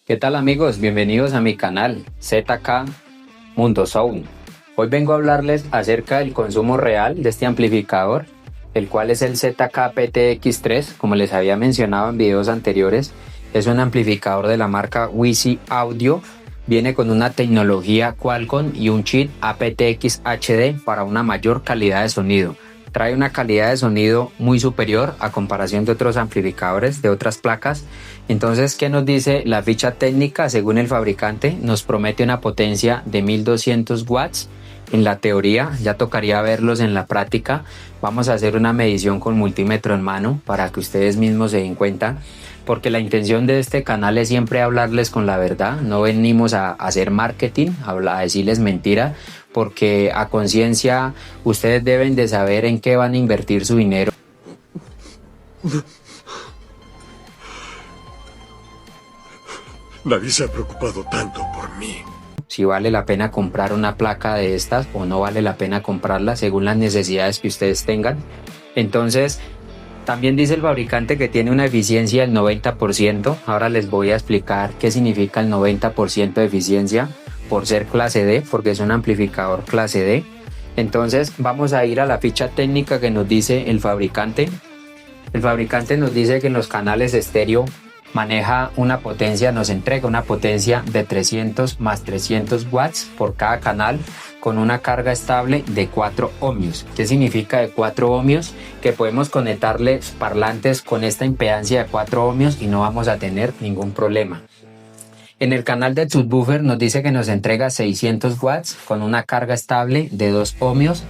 ¿Qué tal amigos? Bienvenidos a mi canal ZK Mundo Sound. Hoy vengo a hablarles acerca del consumo real de este amplificador, el cual es el ZK-PTX3, como les había mencionado en videos anteriores. Es un amplificador de la marca Wisi Audio. Viene con una tecnología Qualcomm y un chip aptX HD para una mayor calidad de sonido. Trae una calidad de sonido muy superior a comparación de otros amplificadores de otras placas. Entonces, ¿qué nos dice la ficha técnica? Según el fabricante, nos promete una potencia de 1200 watts. En la teoría, ya tocaría verlos en la práctica. Vamos a hacer una medición con multímetro en mano para que ustedes mismos se den cuenta, porque la intención de este canal es siempre hablarles con la verdad. No venimos a hacer marketing, a decirles mentira, porque a conciencia ustedes deben de saber en qué van a invertir su dinero. Nadie se ha preocupado tanto por mí. Si vale la pena comprar una placa de estas o no vale la pena comprarla según las necesidades que ustedes tengan. Entonces, también dice el fabricante que tiene una eficiencia del 90%. Ahora les voy a explicar qué significa el 90% de eficiencia por ser clase D, porque es un amplificador clase D. Entonces vamos a ir a la ficha técnica que nos dice el fabricante. El fabricante nos dice que en los canales estéreo maneja una potencia, nos entrega una potencia de 300 más 300 watts por cada canal, con una carga estable de 4 ohmios. ¿Qué significa de 4 ohmios? Que podemos conectarle parlantes con esta impedancia de 4 ohmios y no vamos a tener ningún problema. En el canal del subwoofer nos dice que nos entrega 600 watts con una carga estable de 2 ohmios.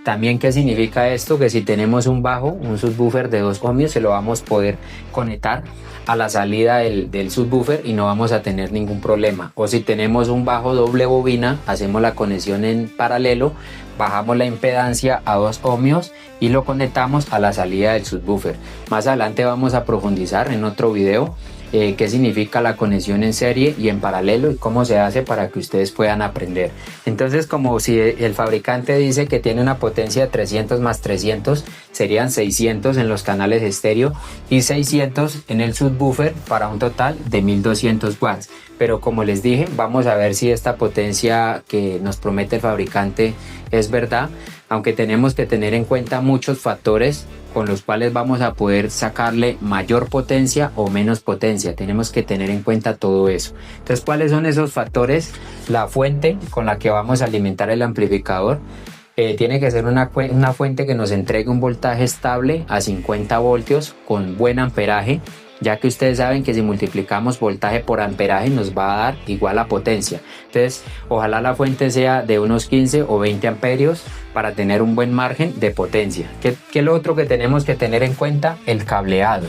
También, ¿qué significa esto? Que si tenemos un bajo, un subwoofer de 2 ohmios, se lo vamos a poder conectar a la salida del subwoofer y no vamos a tener ningún problema. O si tenemos un bajo doble bobina, hacemos la conexión en paralelo, bajamos la impedancia a 2 ohmios y lo conectamos a la salida del subwoofer. Más adelante vamos a profundizar en otro video qué significa la conexión en serie y en paralelo y cómo se hace para que ustedes puedan aprender. Entonces, como si el fabricante dice que tiene una potencia de 300 más 300, serían 600 en los canales estéreo y 600 en el subwoofer para un total de 1200 watts. Pero como les dije, vamos a ver si esta potencia que nos promete el fabricante es verdad, aunque tenemos que tener en cuenta muchos factores con los cuales vamos a poder sacarle mayor potencia o menos potencia. Tenemos que tener en cuenta todo eso. Entonces, ¿cuáles son esos factores? La fuente con la que vamos a alimentar el amplificador tiene que ser una fuente que nos entregue un voltaje estable a 50 voltios con buen amperaje, ya que ustedes saben que si multiplicamos voltaje por amperaje nos va a dar igual a potencia. Entonces, ojalá la fuente sea de unos 15 o 20 amperios para tener un buen margen de potencia. ¿Qué es lo otro que tenemos que tener en cuenta? El cableado.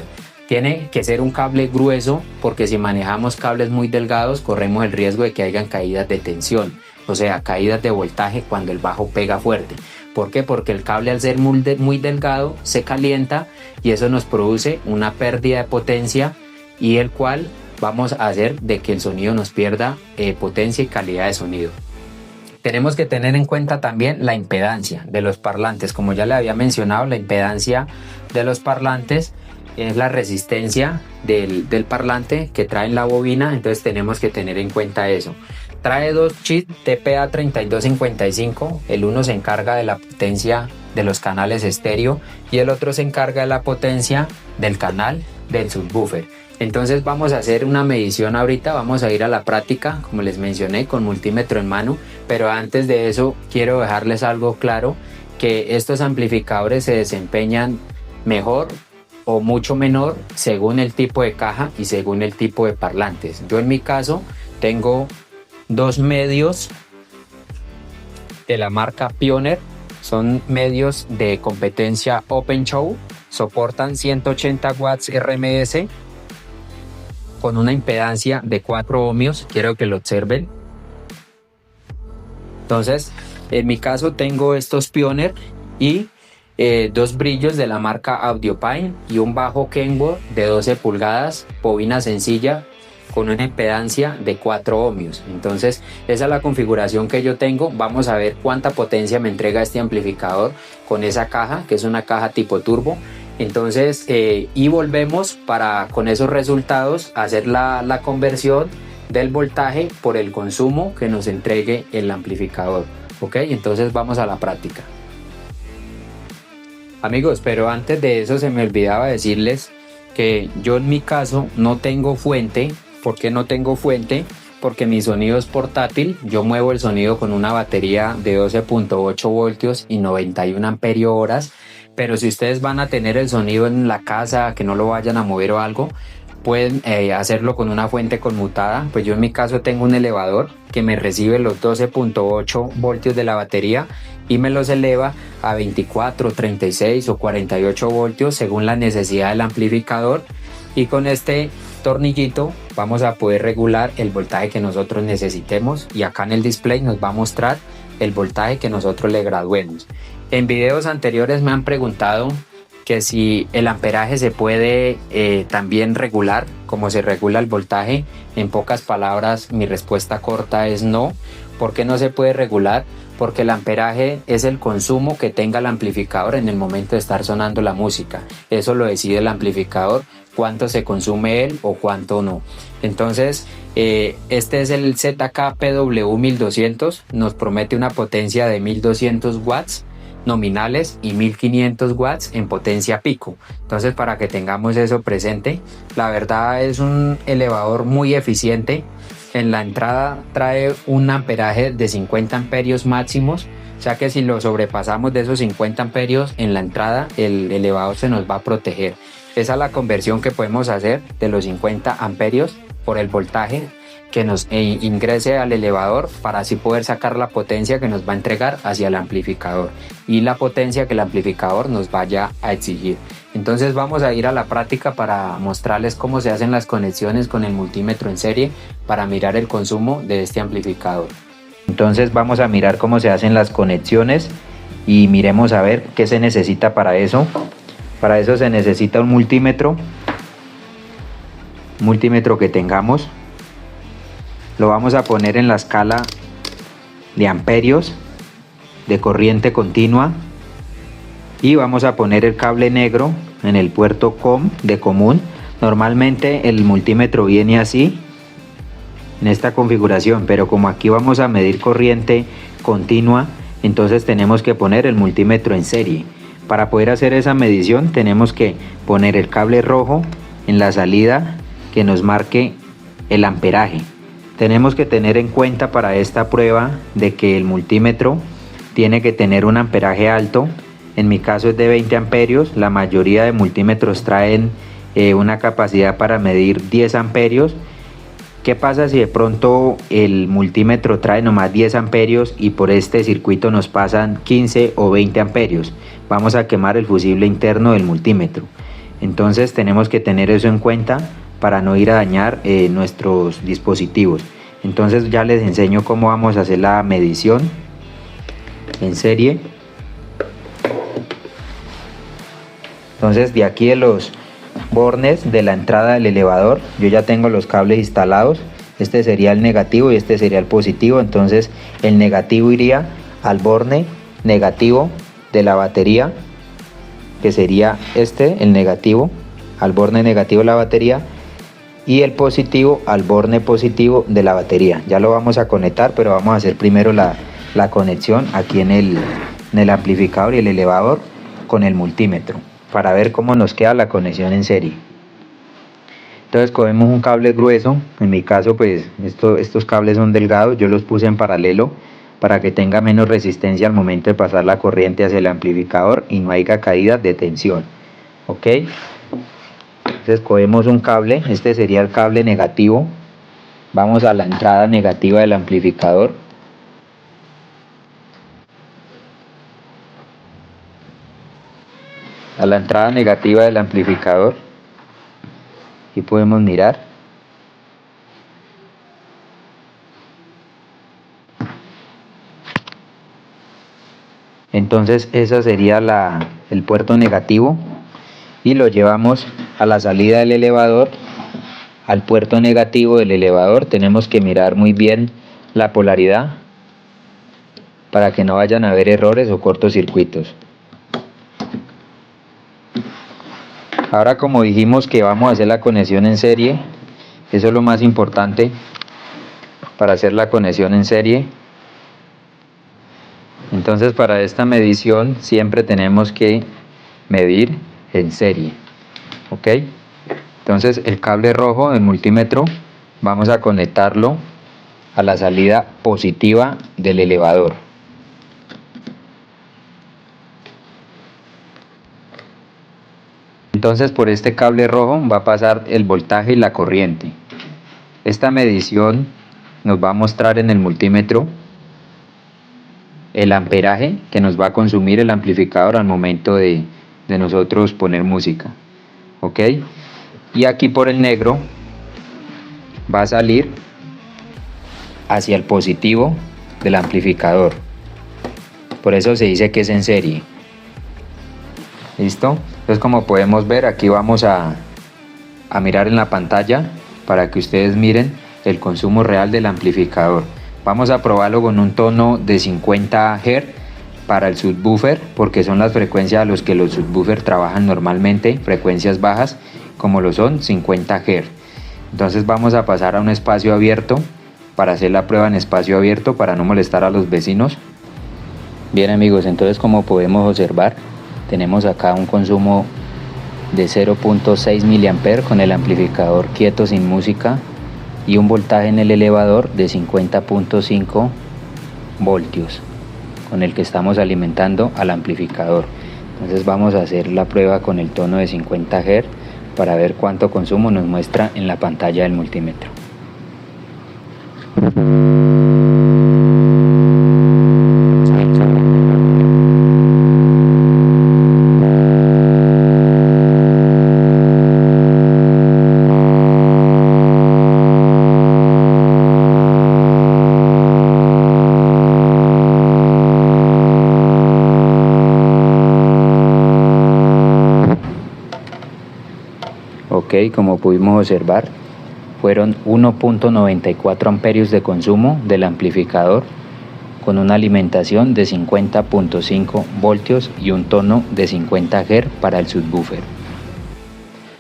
Tiene que ser un cable grueso, porque si manejamos cables muy delgados corremos el riesgo de que hayan caídas de tensión, o sea, caídas de voltaje cuando el bajo pega fuerte. ¿Por qué? Porque el cable, al ser muy delgado, se calienta y eso nos produce una pérdida de potencia, y el cual vamos a hacer de que el sonido nos pierda potencia y calidad de sonido. Tenemos que tener en cuenta también la impedancia de los parlantes. Como ya le había mencionado, la impedancia de los parlantes es la resistencia del parlante que trae en la bobina. Entonces tenemos que tener en cuenta eso. Trae dos chips TPA3255, el uno se encarga de la potencia de los canales estéreo y el otro se encarga de la potencia del canal del subwoofer. Entonces vamos a hacer una medición ahorita, vamos a ir a la práctica, como les mencioné, con multímetro en mano, pero antes de eso quiero dejarles algo claro, que estos amplificadores se desempeñan mejor o mucho menor según el tipo de caja y según el tipo de parlantes. Yo en mi caso tengo dos medios de la marca Pioneer, son medios de competencia Open Show, soportan 180 watts RMS con una impedancia de 4 ohmios, quiero que lo observen. Entonces, en mi caso tengo estos Pioneer y dos brillos de la marca Audiopine y un bajo Kenwood de 12 pulgadas, bobina sencilla con una impedancia de 4 ohmios. Entonces esa es la configuración que yo tengo. Vamos a ver cuánta potencia me entrega este amplificador con esa caja, que es una caja tipo turbo. Entonces y volvemos para con esos resultados hacer la conversión del voltaje por el consumo que nos entregue el amplificador. Ok, entonces vamos a la práctica. Amigos, pero antes de eso se me olvidaba decirles que yo en mi caso no tengo fuente. ¿Por qué no tengo fuente? Porque mi sonido es portátil. Yo muevo el sonido con una batería de 12.8 voltios y 91 amperios horas. Pero si ustedes van a tener el sonido en la casa, que no lo vayan a mover o algo, pueden hacerlo con una fuente conmutada. Pues yo en mi caso tengo un elevador que me recibe los 12.8 voltios de la batería y me los eleva a 24, 36 o 48 voltios según la necesidad del amplificador, y con este tornillito vamos a poder regular el voltaje que nosotros necesitemos, y acá en el display nos va a mostrar el voltaje que nosotros le graduemos. En videos anteriores me han preguntado que si el amperaje se puede también regular como se regula el voltaje. En pocas palabras, mi respuesta corta es no. ¿Por qué no se puede regular? Porque el amperaje es el consumo que tenga el amplificador en el momento de estar sonando la música. Eso lo decide el amplificador, cuánto se consume él o cuánto no. Entonces, este es el ZK-PW1200, nos promete una potencia de 1200 watts nominales y 1500 watts en potencia pico. Entonces, para que tengamos eso presente, la verdad es un elevador muy eficiente. En la entrada trae un amperaje de 50 amperios máximos, o sea que si lo sobrepasamos de esos 50 amperios en la entrada, el elevador se nos va a proteger. Esa es la conversión que podemos hacer de los 50 amperios por el voltaje que nos ingrese al elevador, para así poder sacar la potencia que nos va a entregar hacia el amplificador y la potencia que el amplificador nos vaya a exigir. Entonces vamos a ir a la práctica para mostrarles cómo se hacen las conexiones con el multímetro en serie para mirar el consumo de este amplificador. Entonces vamos a mirar cómo se hacen las conexiones y miremos a ver qué se necesita para eso. Para eso se necesita un multímetro que tengamos. Lo vamos a poner en la escala de amperios de corriente continua y vamos a poner el cable negro en el puerto COM de común. Normalmente el multímetro viene así, en esta configuración, pero como aquí vamos a medir corriente continua, entonces tenemos que poner el multímetro en serie. Para poder hacer esa medición tenemos que poner el cable rojo en la salida que nos marque el amperaje. Tenemos que tener en cuenta para esta prueba de que el multímetro tiene que tener un amperaje alto. En mi caso es de 20 amperios, la mayoría de multímetros traen una capacidad para medir 10 amperios. ¿Qué pasa si de pronto el multímetro trae nomás 10 amperios y por este circuito nos pasan 15 o 20 amperios? Vamos a quemar el fusible interno del multímetro. Entonces tenemos que tener eso en cuenta para no ir a dañar nuestros dispositivos. Entonces ya les enseño cómo vamos a hacer la medición en serie. Entonces de aquí de los bornes de la entrada del elevador, yo ya tengo los cables instalados. Este sería el negativo y este sería el positivo. Entonces el negativo iría al borne negativo de la batería, que sería este, el negativo, al borne negativo de la batería, y el positivo al borne positivo de la batería. Ya lo vamos a conectar, pero vamos a hacer primero la conexión aquí en el amplificador y el elevador con el multímetro, para ver cómo nos queda la conexión en serie. Entonces cogemos un cable grueso. En mi caso pues estos cables son delgados, yo los puse en paralelo para que tenga menos resistencia al momento de pasar la corriente hacia el amplificador y no haya caídas de tensión. Ok, entonces cogemos un cable, este sería el cable negativo, vamos a la entrada negativa del amplificador, y podemos mirar. Entonces esa sería el puerto negativo, y lo llevamos a la salida del elevador, al puerto negativo del elevador. Tenemos que mirar muy bien la polaridad para que no vayan a haber errores o cortocircuitos. Ahora, como dijimos que vamos a hacer la conexión en serie, eso es lo más importante. para hacer la conexión en serie. Entonces para esta medición siempre tenemos que medir en serie, ¿ok? Entonces el cable rojo del multímetro vamos a conectarlo a la salida positiva del elevador. Entonces por este cable rojo va a pasar el voltaje y la corriente. Esta medición nos va a mostrar en el multímetro el amperaje que nos va a consumir el amplificador al momento de nosotros poner música, ¿ok? Y aquí por el negro va a salir hacia el positivo del amplificador. Por eso se dice que es en serie. ¿Listo? Entonces, como podemos ver, aquí vamos a mirar en la pantalla para que ustedes miren el consumo real del amplificador. Vamos a probarlo con un tono de 50 Hz para el subwoofer, porque son las frecuencias a las que los subwoofers trabajan normalmente, frecuencias bajas, como lo son 50 Hz. Entonces vamos a pasar a un espacio abierto para hacer la prueba en espacio abierto para no molestar a los vecinos. Bien amigos, entonces como podemos observar, tenemos acá un consumo de 0.6 mA con el amplificador quieto sin música y un voltaje en el elevador de 50.5 voltios con el que estamos alimentando al amplificador. Entonces vamos a hacer la prueba con el tono de 50 Hz para ver cuánto consumo nos muestra en la pantalla del multímetro. Ok, como pudimos observar, fueron 1.94 amperios de consumo del amplificador con una alimentación de 50.5 voltios y un tono de 50 Hz para el subwoofer.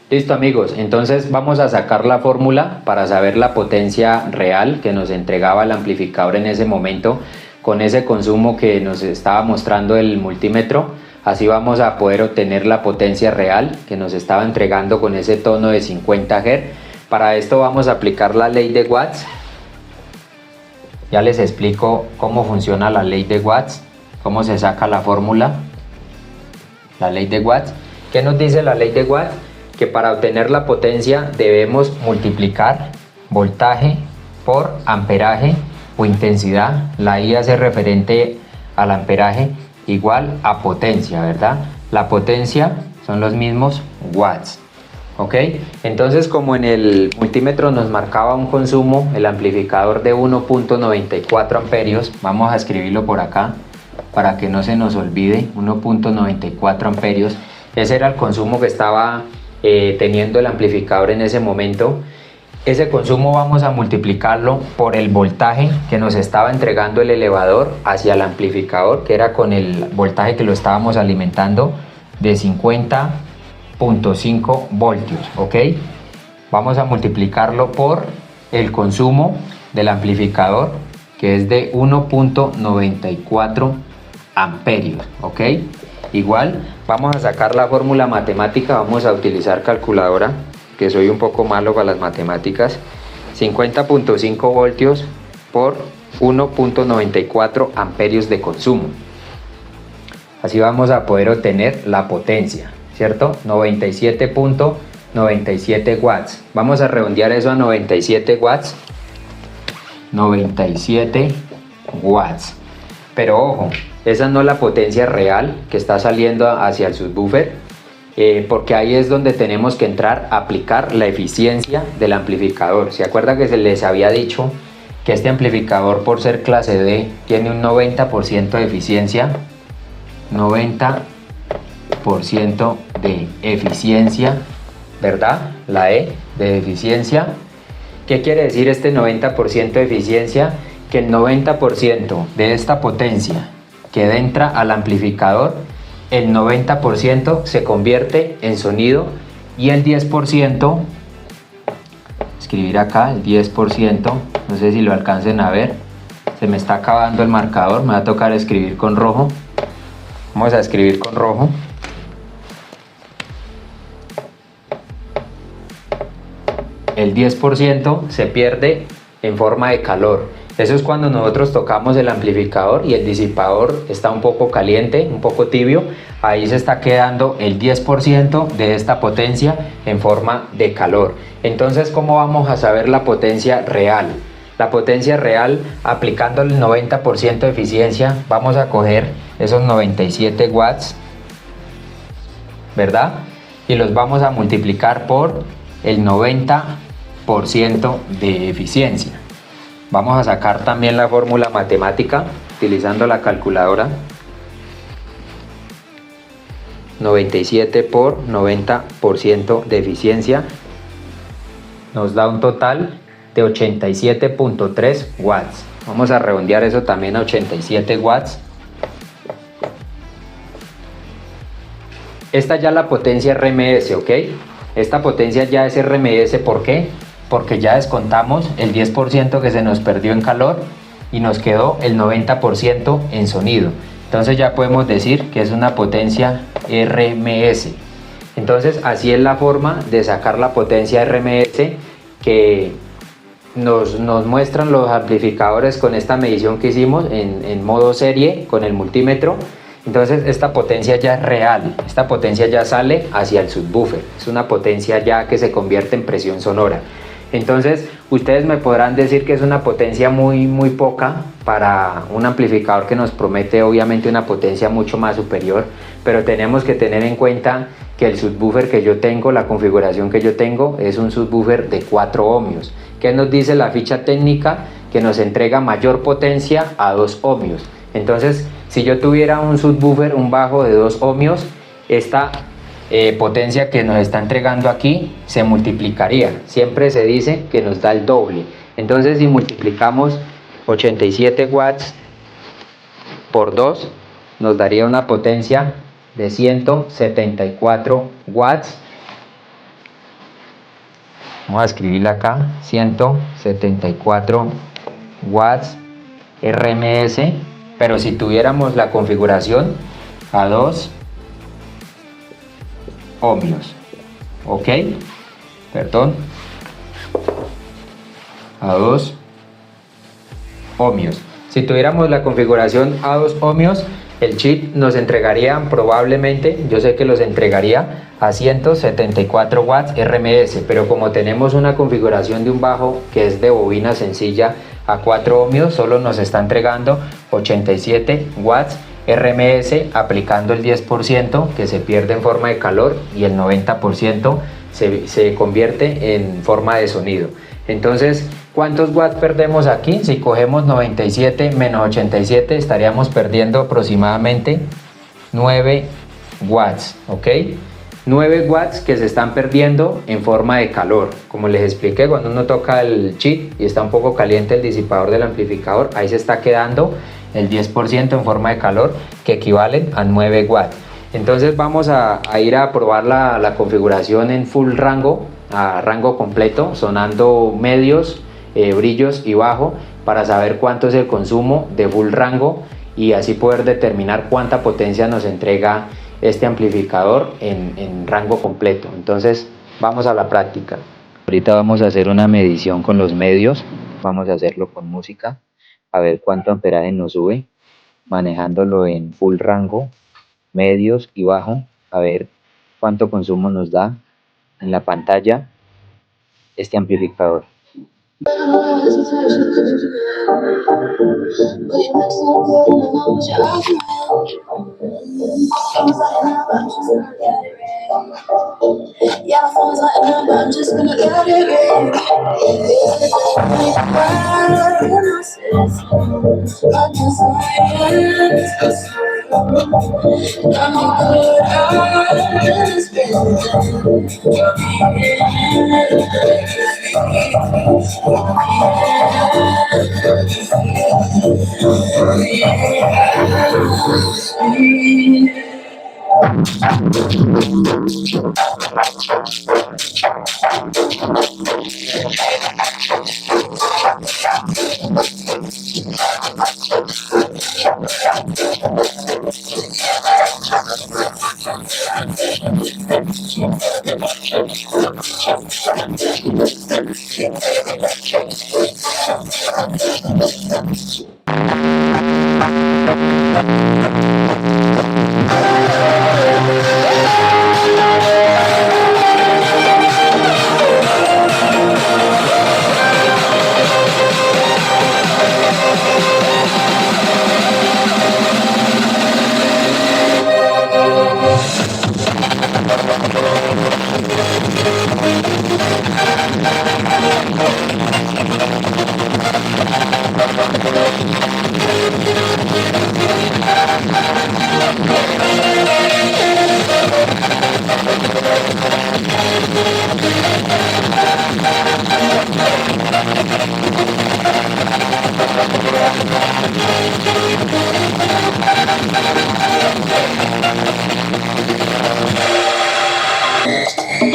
Listo amigos, entonces vamos a sacar la fórmula para saber la potencia real que nos entregaba el amplificador en ese momento con ese consumo que nos estaba mostrando el multímetro. Así vamos a poder obtener la potencia real que nos estaba entregando con ese tono de 50 Hz. Para esto vamos a aplicar la ley de Watts. Ya les explico cómo funciona la ley de Watts, cómo se saca la fórmula. La ley de Watts. ¿Qué nos dice la ley de Watts? Que para obtener la potencia debemos multiplicar voltaje por amperaje o intensidad. La I hace referente al amperaje igual a potencia, ¿verdad? La potencia son los mismos watts, ¿ok? Entonces, como en el multímetro nos marcaba un consumo, el amplificador de 1.94 amperios, vamos a escribirlo por acá para que no se nos olvide, 1.94 amperios, ese era el consumo que estaba teniendo el amplificador en ese momento. Ese consumo vamos a multiplicarlo por el voltaje que nos estaba entregando el elevador hacia el amplificador, que era con el voltaje que lo estábamos alimentando de 50.5 voltios, ¿ok? Vamos a multiplicarlo por el consumo del amplificador, que es de 1.94 amperios, ¿ok? Igual vamos a sacar la fórmula matemática, vamos a utilizar calculadora, que soy un poco malo para las matemáticas. 50.5 voltios por 1.94 amperios de consumo. Así vamos a poder obtener la potencia, ¿cierto? 97.97 watts. Vamos a redondear eso a 97 watts. 97 watts. Pero ojo, esa no es la potencia real que está saliendo hacia el subwoofer. Porque ahí es donde tenemos que entrar a aplicar la eficiencia del amplificador. ¿Se acuerda que se les había dicho que este amplificador, por ser clase D, tiene un 90% de eficiencia? 90% de eficiencia, ¿verdad? La E de eficiencia. ¿Qué quiere decir este 90% de eficiencia? Que el 90% de esta potencia que entra al amplificador, el 90% se convierte en sonido y el 10% escribir acá el 10%, no sé si lo alcancen a ver, se me está acabando el marcador, me va a tocar escribir con rojo. Vamos a escribir con rojo. El 10% se pierde en forma de calor. Eso es cuando nosotros tocamos el amplificador y el disipador está un poco caliente, un poco tibio. Ahí se está quedando el 10% de esta potencia en forma de calor. Entonces, ¿cómo vamos a saber la potencia real? La potencia real, aplicando el 90% de eficiencia, vamos a coger esos 97 watts, ¿verdad? Y los vamos a multiplicar por el 90% de eficiencia. Vamos a sacar también la fórmula matemática utilizando la calculadora. 97 por 90% de eficiencia nos da un total de 87.3 watts. Vamos a redondear eso también a 87 watts. Esta ya es la potencia RMS, ¿ok? Esta potencia ya es RMS, ¿por qué? Porque ya descontamos el 10% que se nos perdió en calor y nos quedó el 90% en sonido. Entonces ya podemos decir que es una potencia RMS. Entonces así es la forma de sacar la potencia RMS que nos muestran los amplificadores con esta medición que hicimos en modo serie con el multímetro. Entonces esta potencia ya es real, esta potencia ya sale hacia el subwoofer, es una potencia ya que se convierte en presión sonora. Entonces ustedes me podrán decir que es una potencia muy poca para un amplificador que nos promete obviamente una potencia mucho más superior, pero tenemos que tener en cuenta que el subwoofer que yo tengo, la configuración que yo tengo es un subwoofer de 4 ohmios. ¿Qué nos dice la ficha técnica? Que nos entrega mayor potencia a 2 ohmios. Entonces si yo tuviera un subwoofer, un bajo de 2 ohmios, esta potencia que nos está entregando aquí se multiplicaría. Siempre se dice que nos da el doble. Entonces si multiplicamos 87 watts por 2 nos daría una potencia de 174 watts. Vamos a escribirla acá, 174 watts RMS. Pero si tuviéramos la configuración a 2 ohmios, ¿ok? Perdón, a 2 ohmios. Si tuviéramos la configuración a 2 ohmios, el chip nos entregaría probablemente, yo sé que los entregaría a 174 watts RMS, pero como tenemos una configuración de un bajo que es de bobina sencilla a 4 ohmios, solo nos está entregando 87 watts RMS aplicando el 10% que se pierde en forma de calor y el 90% se convierte en forma de sonido. Entonces, ¿cuántos watts perdemos aquí? Si cogemos 97 menos 87 estaríamos perdiendo aproximadamente 9 watts, ¿ok? 9 watts que se están perdiendo en forma de calor. Como les expliqué, cuando uno toca el chip y está un poco caliente el disipador del amplificador, ahí se está quedando el 10% en forma de calor, que equivalen a 9 watts. Entonces vamos a ir a probar la configuración en full rango, a rango completo, sonando medios, brillos y bajo, para saber cuánto es el consumo de full rango y así poder determinar cuánta potencia nos entrega este amplificador en rango completo. Entonces vamos a la práctica. Ahorita vamos a hacer una medición con los medios, vamos a hacerlo con música, a ver cuánto amperaje nos sube, manejándolo en full rango, medios y bajo, a ver cuánto consumo nos da en la pantalla este amplificador.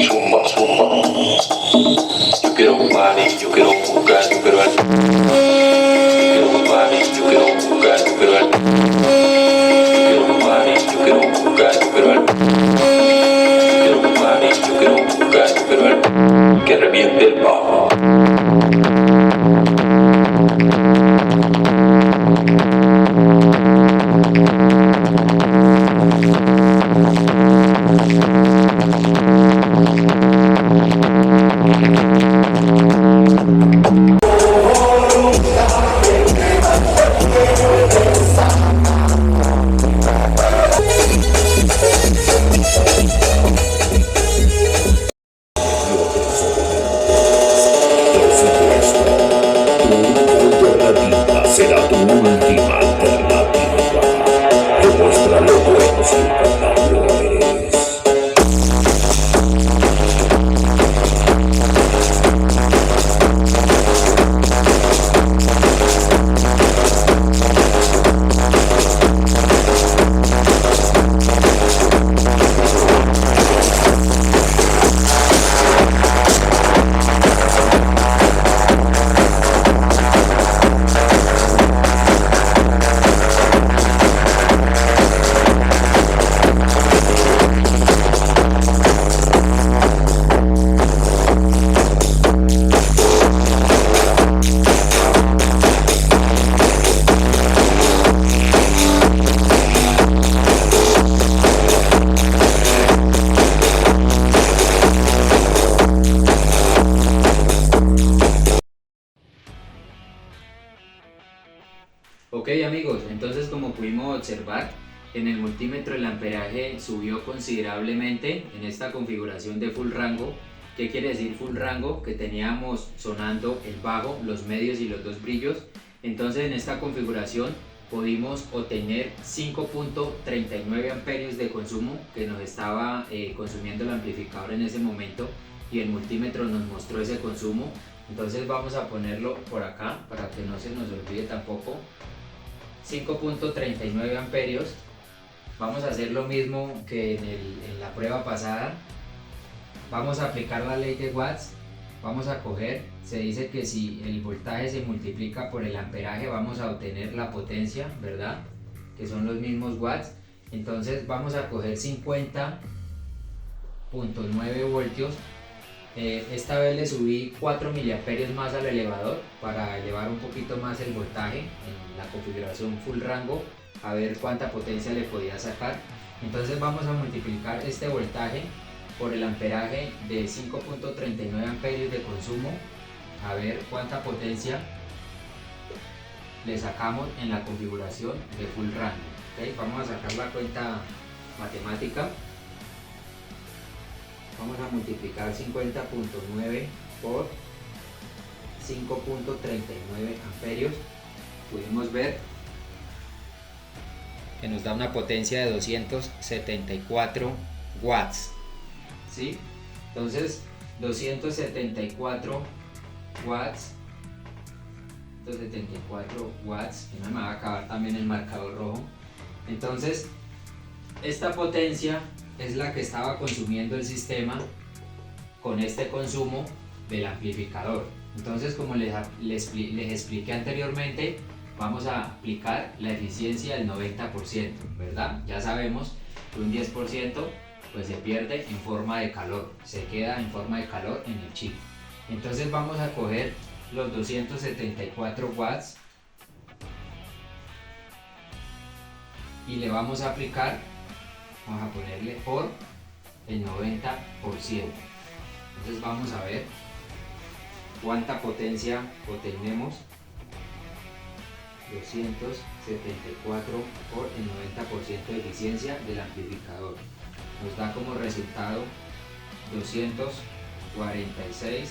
Zumba, zumba. Yo quiero jugar y yo quiero jugar, pero al. Yo quiero jugar y yo quiero jugar, pero al. Yo quiero jugar y yo quiero jugar, pero al. Yo quiero jugar y yo quiero jugar, pero al. Que reviente el bajo. Será tu última alternativa. Demuestra lo bueno si capaz lo eres. Ok amigos, entonces como pudimos observar, en el multímetro el amperaje subió considerablemente en esta configuración de full rango. ¿Qué quiere decir full rango? Que teníamos sonando el bajo, los medios y los dos brillos. Entonces en esta configuración pudimos obtener 5.39 amperios de consumo que nos estaba consumiendo el amplificador en ese momento, y el multímetro nos mostró ese consumo. Entonces vamos a ponerlo por acá para que no se nos olvide tampoco. 5.39 amperios. Vamos a hacer lo mismo que en la prueba pasada. Vamos a aplicar la ley de watts. Vamos a coger, se dice que si el voltaje se multiplica por el amperaje vamos a obtener la potencia, ¿verdad? Que son los mismos watts. Entonces vamos a coger 50.9 voltios. Esta vez le subí 4 miliamperios más al elevador para elevar un poquito más el voltaje en la configuración full rango, a ver cuánta potencia le podía sacar. Entonces vamos a multiplicar este voltaje por el amperaje de 5.39 amperios de consumo, a ver cuánta potencia le sacamos en la configuración de full rango. ¿Okay? Vamos a sacar la cuenta matemática. Vamos a multiplicar 50.9 por 5.39 amperios. Pudimos ver que nos da una potencia de 274 watts. ¿Sí? Entonces 274 watts, 274 watts, que no me va a acabar también el marcador rojo. Entonces esta potencia es la que estaba consumiendo el sistema con este consumo del amplificador. Entonces, como les expliqué anteriormente, vamos a aplicar la eficiencia del 90%, ¿verdad? Ya sabemos que un 10% pues se pierde en forma de calor, se queda en forma de calor en el chip. Entonces vamos a coger los 274 watts y le vamos a aplicar, vamos a ponerle por el 90%. Entonces vamos a ver cuánta potencia obtenemos. 274 por el 90% de eficiencia del amplificador. Nos da como resultado 246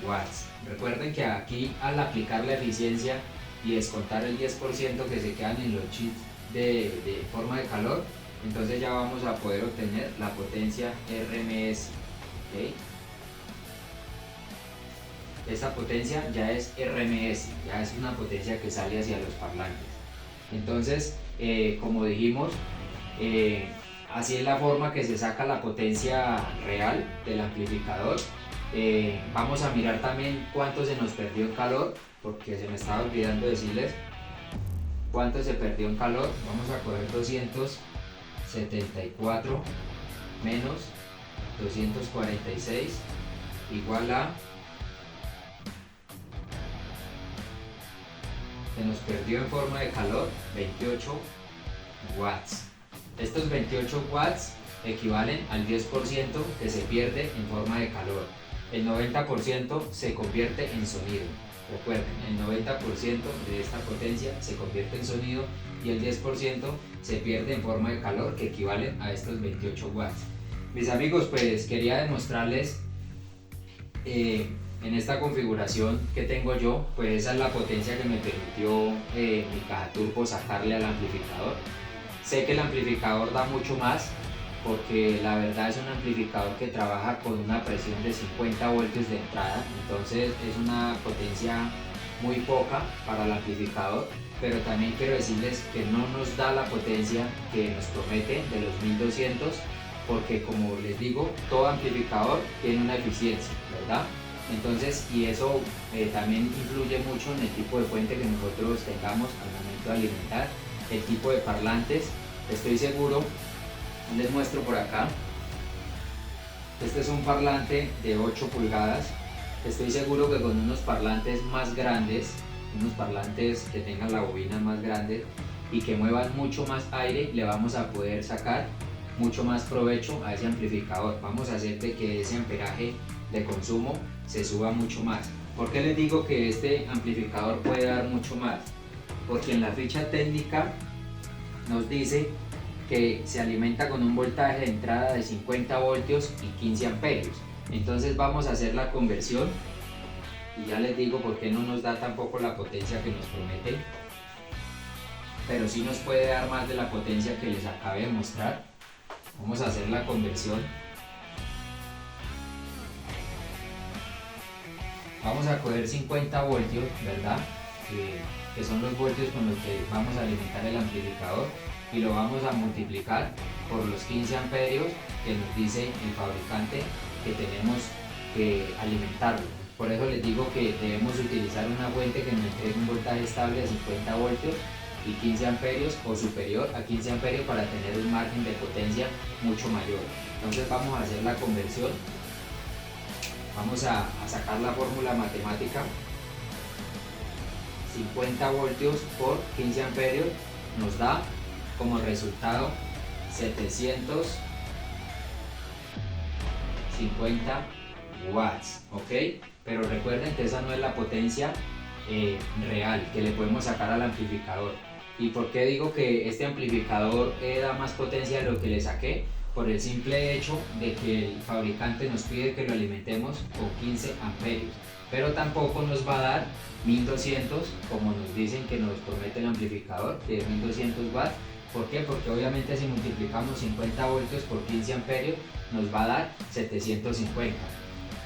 watts. Recuerden que aquí, al aplicar la eficiencia y descontar el 10% que se quedan en los chips de forma de calor, entonces ya vamos a poder obtener la potencia RMS. ¿Okay? Esta potencia ya es RMS, ya es una potencia que sale hacia los parlantes. Entonces, como dijimos, así es la forma que se saca la potencia real del amplificador. Vamos a mirar también cuánto se nos perdió en calor, porque se me estaba olvidando decirles cuánto se perdió en calor. Vamos a coger 274 menos 246 igual a, se nos perdió en forma de calor 28 watts. Estos 28 watts equivalen al 10% que se pierde en forma de calor. El 90% se convierte en sonido. Recuerden, el 90% de esta potencia se convierte en sonido y el 10% se pierde en forma de calor, que equivalen a estos 28 watts. Mis amigos, pues quería demostrarles en esta configuración que tengo yo, pues esa es la potencia que me permitió mi caja turbo sacarle al amplificador. Sé que el amplificador da mucho más, porque la verdad es un amplificador que trabaja con una presión de 50 voltios de entrada, entonces es una potencia muy poca para el amplificador, pero también quiero decirles que no nos da la potencia que nos promete de los 1200, porque como les digo, todo amplificador tiene una eficiencia, ¿verdad? Entonces, y eso también influye mucho en el tipo de fuente que nosotros tengamos al momento de alimentar, el tipo de parlantes. Estoy seguro, les muestro por acá, este es un parlante de 8 pulgadas, estoy seguro que con unos parlantes más grandes, unos parlantes que tengan la bobina más grande y que muevan mucho más aire, le vamos a poder sacar mucho más provecho a ese amplificador. Vamos a hacer de que ese amperaje de consumo se suba mucho más. ¿Por qué les digo que este amplificador puede dar mucho más? Porque en la ficha técnica nos dice que se alimenta con un voltaje de entrada de 50 voltios y 15 amperios. Entonces vamos a hacer la conversión y ya les digo por qué no nos da tampoco la potencia que nos promete, pero sí nos puede dar más de la potencia que les acabé de mostrar. Vamos a hacer la conversión. Vamos a coger 50 voltios, ¿verdad? Que son los voltios con los que vamos a alimentar el amplificador, y lo vamos a multiplicar por los 15 amperios que nos dice el fabricante que tenemos que alimentarlo. Por eso les digo que debemos utilizar una fuente que nos entregue un voltaje estable de 50 voltios y 15 amperios o superior a 15 amperios para tener un margen de potencia mucho mayor. Entonces vamos a hacer la conversión. Vamos a sacar la fórmula matemática. 50 voltios por 15 amperios nos da como resultado 750 watts, ¿ok? Pero recuerden que esa no es la potencia real que le podemos sacar al amplificador. ¿Y por qué digo que este amplificador da más potencia de lo que le saqué? Por el simple hecho de que el fabricante nos pide que lo alimentemos con 15 amperios, pero tampoco nos va a dar 1200 como nos dicen que nos promete el amplificador de 1200 watts. ¿Por qué? Porque obviamente si multiplicamos 50 voltios por 15 amperios nos va a dar 750.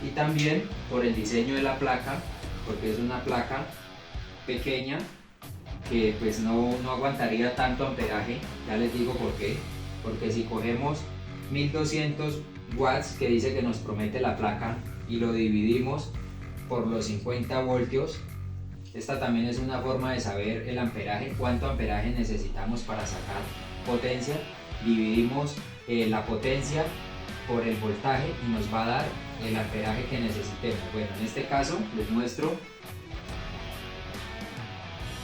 Y también por el diseño de la placa, porque es una placa pequeña que pues no aguantaría tanto amperaje. Ya les digo por qué. Porque si cogemos 1200 watts que dice que nos promete la placa y lo dividimos por los 50 voltios, esta también es una forma de saber el amperaje, cuánto amperaje necesitamos para sacar potencia. Dividimos la potencia por el voltaje y nos va a dar el amperaje que necesitemos. Bueno, en este caso les muestro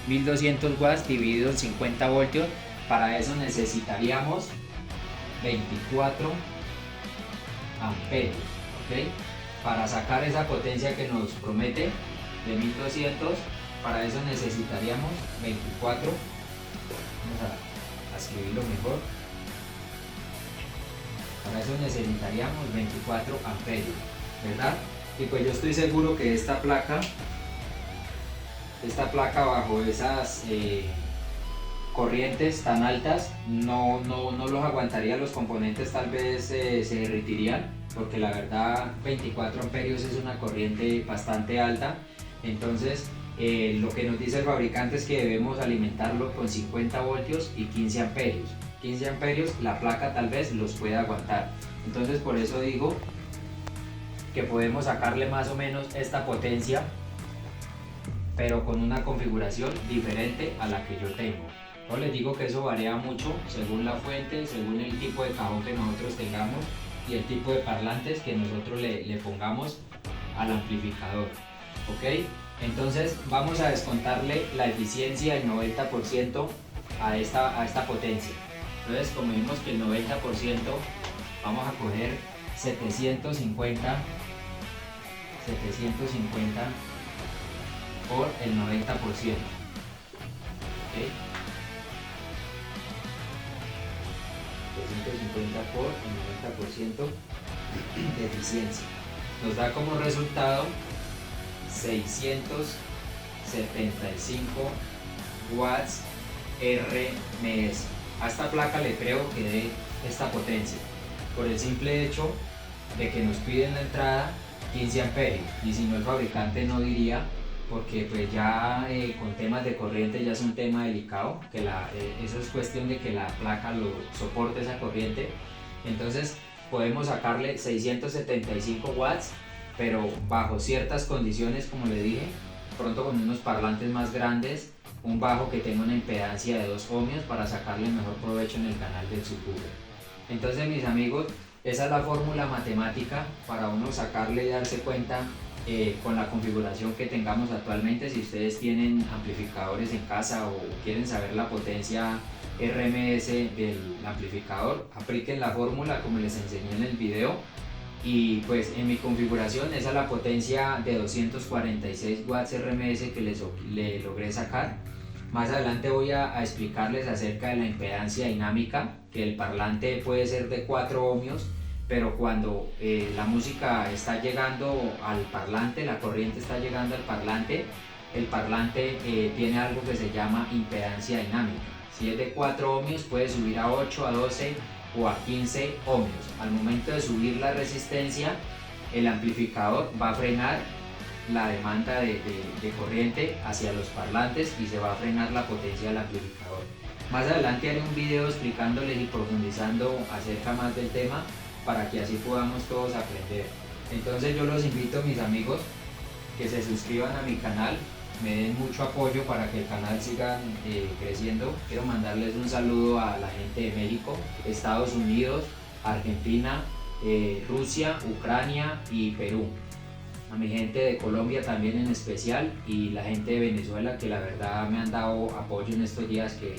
1200 watts dividido en 50 voltios. Para eso necesitaríamos 24 amperios, ¿ok? Para sacar esa potencia que nos promete de 1200, para eso necesitaríamos 24. Vamos a escribirlo mejor. Para eso necesitaríamos 24 amperios, ¿verdad? Y pues yo estoy seguro que esta placa bajo esas corrientes tan altas no los aguantaría, los componentes tal vez se derritirían, porque la verdad 24 amperios es una corriente bastante alta. Entonces lo que nos dice el fabricante es que debemos alimentarlo con 50 voltios y 15 amperios. 15 amperios la placa tal vez los puede aguantar. Entonces por eso digo que podemos sacarle más o menos esta potencia, pero con una configuración diferente a la que yo tengo. Yo les digo que eso varía mucho según la fuente, según el tipo de cajón que nosotros tengamos y el tipo de parlantes que nosotros le pongamos al amplificador, ¿ok? Entonces vamos a descontarle la eficiencia del 90% a esta potencia. Entonces, como vimos que el 90%, vamos a coger 750 por el 90%, ¿ok? 750 por el 90% de eficiencia nos da como resultado 675 watts RMS. A esta placa le creo que dé esta potencia por el simple hecho de que nos piden la entrada 15 amperios, y si no el fabricante no diría, porque pues ya con temas de corriente ya es un tema delicado, que eso es cuestión de que la placa lo soporte esa corriente. Entonces podemos sacarle 675 watts, pero bajo ciertas condiciones, como le dije, pronto con unos parlantes más grandes, un bajo que tenga una impedancia de 2 ohmios para sacarle mejor provecho en el canal del subwoofer. Entonces, mis amigos, esa es la fórmula matemática para uno sacarle y darse cuenta con la configuración que tengamos actualmente. Si ustedes tienen amplificadores en casa o quieren saber la potencia RMS del amplificador, apliquen la fórmula como les enseñé en el video. Y pues en mi configuración esa es la potencia de 246 watts RMS que le logré sacar. Más adelante voy a explicarles acerca de la impedancia dinámica, que el parlante puede ser de 4 ohmios, pero cuando la música está llegando al parlante, la corriente está llegando al parlante, el parlante tiene algo que se llama impedancia dinámica. Si es de 4 ohmios puede subir a 8, a 12 o a 15 ohmios. Al momento de subir la resistencia, el amplificador va a frenar la demanda de corriente hacia los parlantes y se va a frenar la potencia del amplificador. Más adelante haré un video explicándoles y profundizando acerca más del tema para que así podamos todos aprender. Entonces yo los invito, mis amigos, que se suscriban a mi canal, me den mucho apoyo para que el canal siga creciendo. Quiero mandarles un saludo a la gente de México, Estados Unidos, Argentina, Rusia, Ucrania y Perú. A mi gente de Colombia también en especial, y la gente de Venezuela, que la verdad me han dado apoyo en estos días que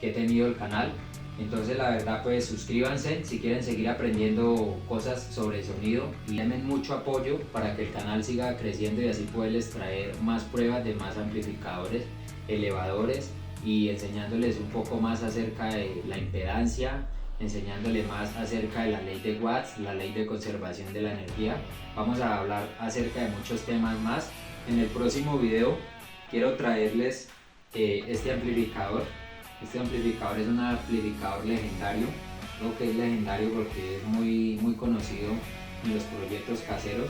he tenido el canal. Entonces la verdad pues suscríbanse si quieren seguir aprendiendo cosas sobre sonido y denme mucho apoyo para que el canal siga creciendo y así poderles traer más pruebas de más amplificadores, elevadores, y enseñándoles un poco más acerca de la impedancia, enseñándoles más acerca de la ley de Watts, la ley de conservación de la energía. Vamos a hablar acerca de muchos temas más. En el próximo video quiero traerles este amplificador. Este amplificador es un amplificador legendario. Creo que es legendario porque es muy conocido en los proyectos caseros,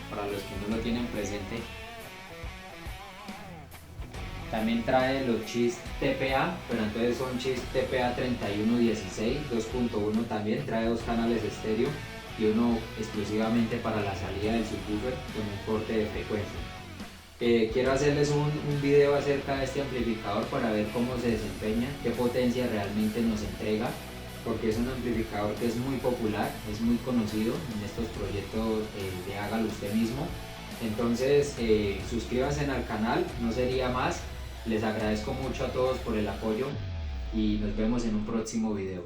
para los que no lo tienen presente. También trae los chips TPA, pero entonces son chips TPA 3116 2.1, también trae 2 canales estéreo. y uno exclusivamente para la salida del subwoofer con un corte de frecuencia. Quiero hacerles un video acerca de este amplificador para ver cómo se desempeña, qué potencia realmente nos entrega, porque es un amplificador que es muy popular, es muy conocido en estos proyectos de hágalo usted mismo. Entonces suscríbanse al canal, no sería más. Les agradezco mucho a todos por el apoyo y nos vemos en un próximo video.